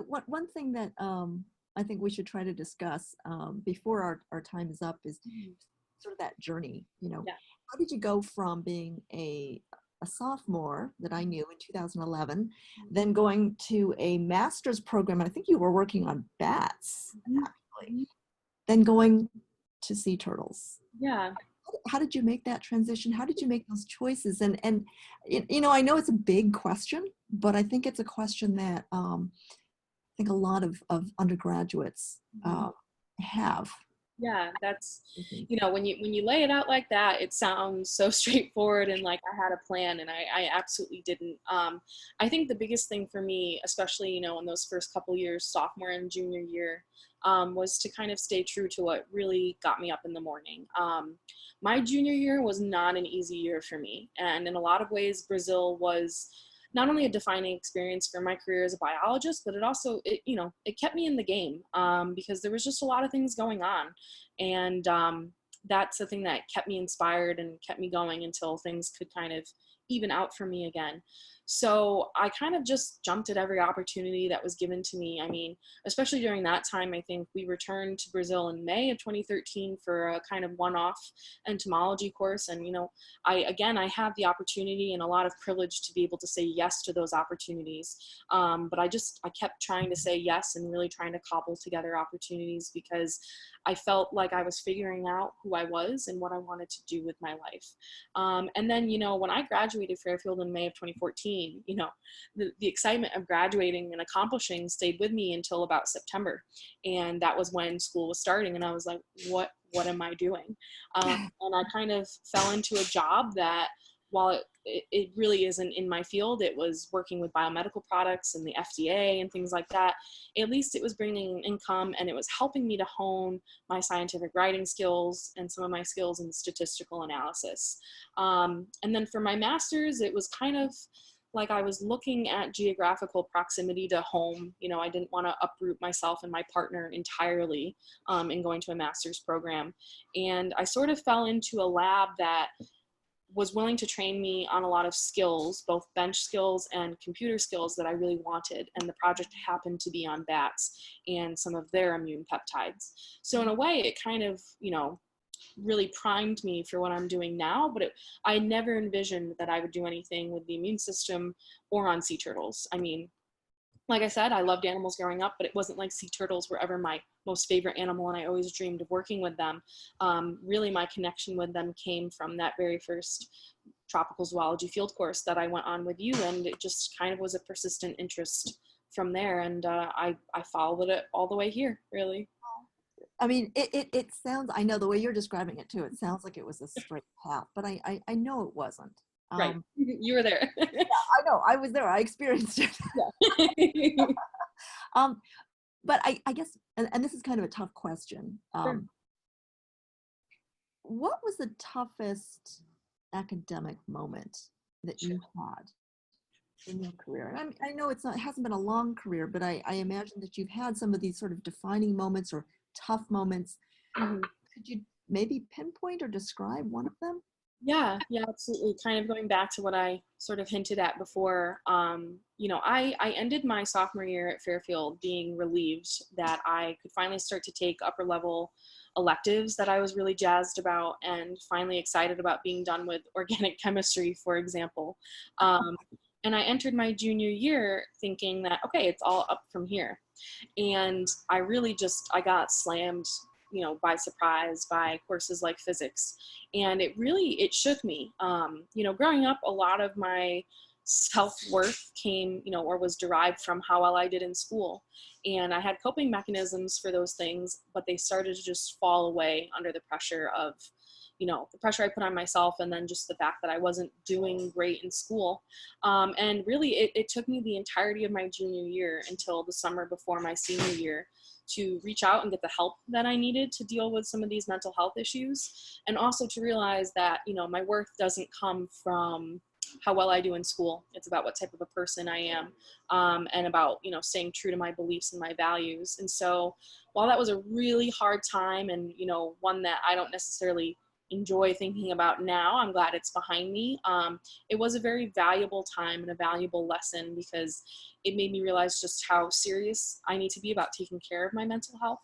One thing that I think we should try to discuss before our time is up is sort of that journey. Yeah. How did you go from being a sophomore that I knew in 2011, then going to a master's program? I think you were working on bats, actually, then going to sea turtles. Yeah. How did you make that transition? How did you make those choices? And I know it's a big question, but I think it's a question that I think a lot of undergraduates have. Yeah, that's, when you lay it out like that, it sounds so straightforward and like I had a plan, and I absolutely didn't. I think the biggest thing for me, especially, in those first couple years, sophomore and junior year, was to kind of stay true to what really got me up in the morning. My junior year was not an easy year for me. And in a lot of ways, Brazil was not only a defining experience for my career as a biologist, but it kept me in the game because there was just a lot of things going on. And that's the thing that kept me inspired and kept me going until things could kind of even out for me again. So I kind of just jumped at every opportunity that was given to me. I mean, especially during that time, I think we returned to Brazil in May of 2013 for a kind of one-off entomology course. And, I have the opportunity and a lot of privilege to be able to say yes to those opportunities. But I kept trying to say yes and really trying to cobble together opportunities because I felt like I was figuring out who I was and what I wanted to do with my life. And then, when I graduated Fairfield in May of 2014, the excitement of graduating and accomplishing stayed with me until about September. And that was when school was starting. And I was like, what am I doing? And I kind of fell into a job that, while it really isn't in my field, it was working with biomedical products and the FDA and things like that. At least it was bringing income, and it was helping me to hone my scientific writing skills and some of my skills in statistical analysis. And then for my master's, it was kind of like I was looking at geographical proximity to home. I didn't want to uproot myself and my partner entirely in going to a master's program. And I sort of fell into a lab that was willing to train me on a lot of skills, both bench skills and computer skills that I really wanted. And the project happened to be on bats and some of their immune peptides. So in a way, it kind of, really primed me for what I'm doing now, but I never envisioned that I would do anything with the immune system or on sea turtles. I mean, like I said, I loved animals growing up, but it wasn't like sea turtles were ever my most favorite animal, and I always dreamed of working with them. Really, my connection with them came from that very first tropical zoology field course that I went on with you, and it just kind of was a persistent interest from there, and I followed it all the way here, really. I mean, it sounds, I know the way you're describing it too, it sounds like it was a straight path, but I know it wasn't. Right. You were there. Yeah, I know. I was there. I experienced it. Yeah. But I guess, and this is kind of a tough question. Sure. What was the toughest academic moment that you had in your career? And I know it hasn't been a long career, but I imagine that you've had some of these sort of defining moments or tough moments. Mm-hmm. Could you maybe pinpoint or describe one of them? Yeah, absolutely. Kind of going back to what I sort of hinted at before, I ended my sophomore year at Fairfield being relieved that I could finally start to take upper level electives that I was really jazzed about, and finally excited about being done with organic chemistry, for example. And I entered my junior year thinking that, okay, it's all up from here. And I got slammed by surprise by courses like physics. And it shook me. Growing up, a lot of my self-worth came, or was derived from how well I did in school. And I had coping mechanisms for those things, but they started to just fall away under the pressure of, the pressure I put on myself, and then just the fact that I wasn't doing great in school. And really, it took me the entirety of my junior year until the summer before my senior year to reach out and get the help that I needed to deal with some of these mental health issues. And also to realize that, my worth doesn't come from how well I do in school. It's about what type of a person I am, and about, staying true to my beliefs and my values. And so while that was a really hard time, and, one that I don't necessarily enjoy thinking about now. I'm glad it's behind me. It was a very valuable time and a valuable lesson because it made me realize just how serious I need to be about taking care of my mental health,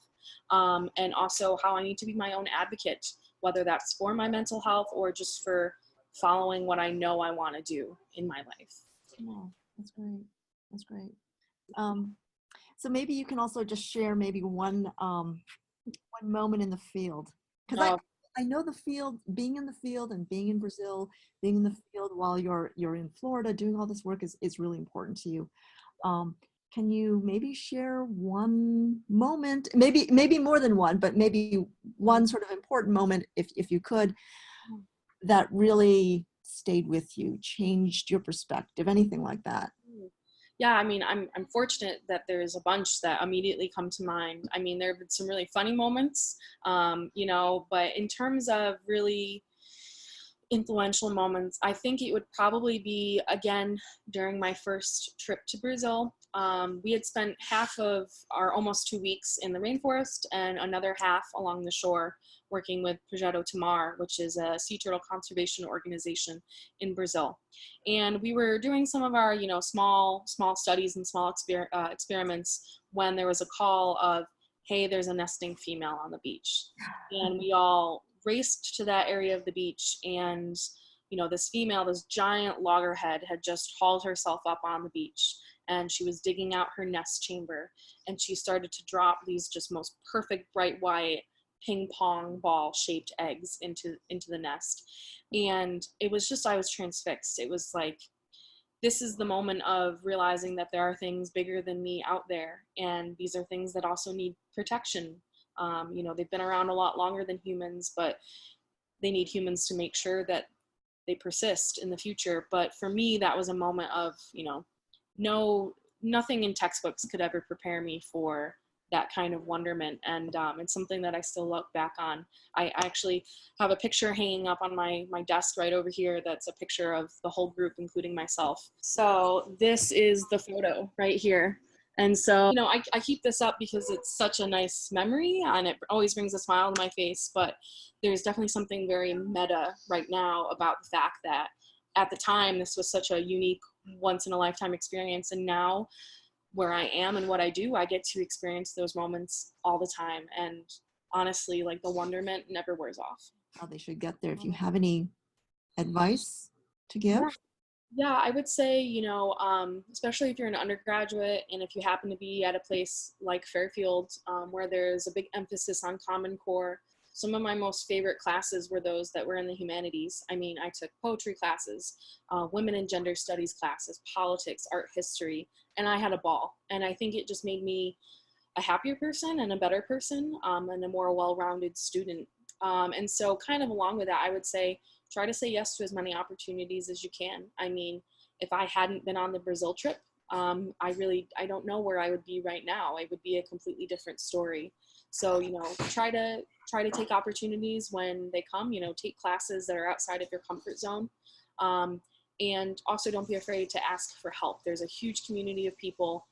and also how I need to be my own advocate, whether that's for my mental health or just for following what I know I want to do in my life. Yeah, that's great. That's great. So maybe you can also just share maybe one moment in the field, because I know the field, being in the field and being in Brazil, being in the field while you're in Florida doing all this work is really important to you. Can you maybe share one moment, maybe more than one, but maybe one sort of important moment, if you could, that really stayed with you, changed your perspective, anything like that? Yeah, I mean, I'm fortunate that there's a bunch that immediately come to mind. I mean, there have been some really funny moments, but in terms of really influential moments, I think it would probably be, again, during my first trip to Brazil. We had spent half of our almost 2 weeks in the rainforest and another half along the shore working with Projeto Tamar, which is a sea turtle conservation organization in Brazil. And we were doing some of our, small studies and small experiments when there was a call of, hey, there's a nesting female on the beach. And we all raced to that area of the beach, and this female, this giant loggerhead, had just hauled herself up on the beach, and she was digging out her nest chamber, and she started to drop these just most perfect bright white ping pong ball shaped eggs into the nest. And it was just, I was transfixed. It was like, this is the moment of realizing that there are things bigger than me out there, and these are things that also need protection. They've been around a lot longer than humans, but they need humans to make sure that they persist in the future. But for me, that was a moment of, nothing in textbooks could ever prepare me for that kind of wonderment. And it's something that I still look back on. I actually have a picture hanging up on my desk right over here that's a picture of the whole group, including myself. So this is the photo right here. And so, I keep this up because it's such a nice memory and it always brings a smile to my face. But there's definitely something very meta right now about the fact that at the time, this was such a unique, once-in-a-lifetime experience. And now, where I am and what I do, I get to experience those moments all the time. And honestly, like, the wonderment never wears off. How they should get there. If you have any advice to give? Yeah, I would say, especially if you're an undergraduate and if you happen to be at a place like Fairfield, where there's a big emphasis on Common Core. Some of my most favorite classes were those that were in the humanities. I mean, I took poetry classes, women and gender studies classes, politics, art history, and I had a ball. And I think it just made me a happier person and a better person, and a more well-rounded student. And so kind of along with that, I would say, try to say yes to as many opportunities as you can. I mean, if I hadn't been on the Brazil trip, I don't know where I would be right now. It would be a completely different story. So, try to take opportunities when they come, take classes that are outside of your comfort zone. And also don't be afraid to ask for help. There's a huge community of people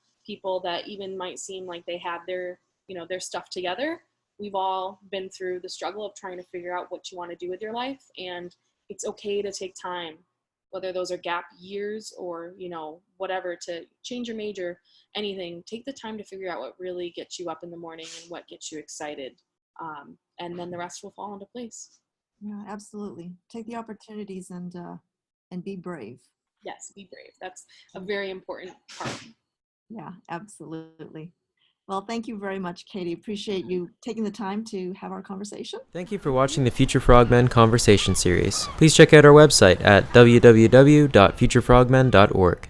that even might seem like they have their stuff together. We've all been through the struggle of trying to figure out what you want to do with your life. And it's okay to take time, whether those are gap years or, whatever, to change your major, anything. Take the time to figure out what really gets you up in the morning and what gets you excited. And then the rest will fall into place. Yeah, absolutely. Take the opportunities and be brave. Yes, be brave. That's a very important part. Yeah, absolutely. Well, thank you very much, Katie. Appreciate you taking the time to have our conversation. Thank you for watching the Future Frogmen Conversation Series. Please check out our website at www.futurefrogmen.org.